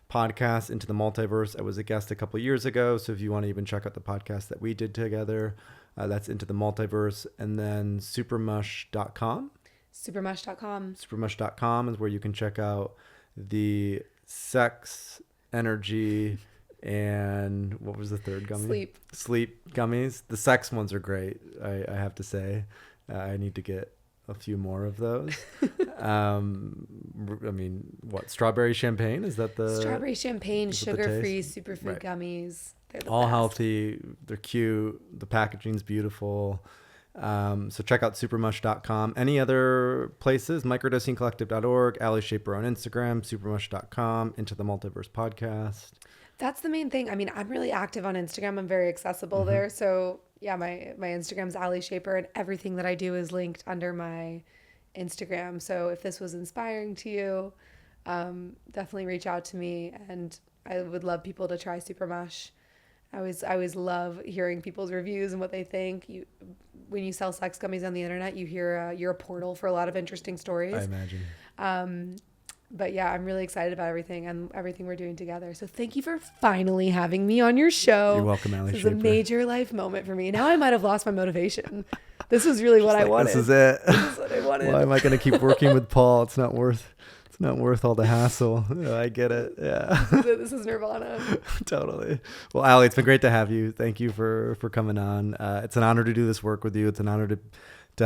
Speaker 1: podcast, Into the Multiverse. I was a guest a couple of years ago. So if you want to even check out the podcast that we did together, that's Into the Multiverse. And then SuperMush.com.
Speaker 2: SuperMush.com
Speaker 1: is where you can check out the sex, energy, And what was the third gummy?
Speaker 2: Sleep
Speaker 1: gummies. The sex ones are great, I have to say. I need to get a few more of those. I mean, what, strawberry champagne? Is that the
Speaker 2: strawberry champagne, sugar-free superfood gummies? They're the
Speaker 1: all
Speaker 2: best.
Speaker 1: Healthy. They're cute. The packaging's beautiful. So check out supermush.com. Any other places? Microdosingcollective.org, Alli Shaper on Instagram, supermush.com, Into the Multiverse podcast.
Speaker 2: That's the main thing. I mean, I'm really active on Instagram. I'm very accessible there. So yeah, my Instagram's Alli Shaper, and everything that I do is linked under my Instagram. So if this was inspiring to you, definitely reach out to me, and I would love people to try SuperMush. I always love hearing people's reviews and what they think. When you sell sex gummies on the internet, you hear you're a portal for a lot of interesting stories.
Speaker 1: I imagine.
Speaker 2: But yeah, I'm really excited about everything and everything we're doing together. So thank you for finally having me on your show.
Speaker 1: You're welcome, Alli
Speaker 2: This is
Speaker 1: Shaper.
Speaker 2: a major life moment for me. Now I might have lost my motivation. This was really what I wanted.
Speaker 1: This is it.
Speaker 2: This is what I wanted.
Speaker 1: Why am I going to keep working with Paul? It's not worth all the hassle. I get it. Yeah.
Speaker 2: This is Nirvana.
Speaker 1: Totally. Well, Alli, it's been great to have you. Thank you for coming on. It's an honor to do this work with you. It's an honor to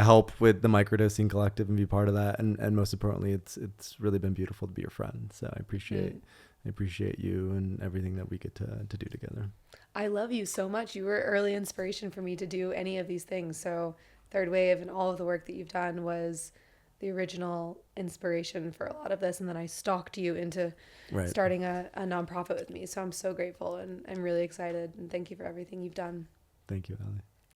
Speaker 1: help with the Microdosing Collective and be part of that. And most importantly, it's really been beautiful to be your friend. So I appreciate you and everything that we get to do together.
Speaker 2: I love you so much. You were early inspiration for me to do any of these things. So Third Wave and all of the work that you've done was the original inspiration for a lot of this. And then I stalked you into starting a nonprofit with me. So I'm so grateful, and I'm really excited. And thank you for everything you've done.
Speaker 1: Thank you, Alli.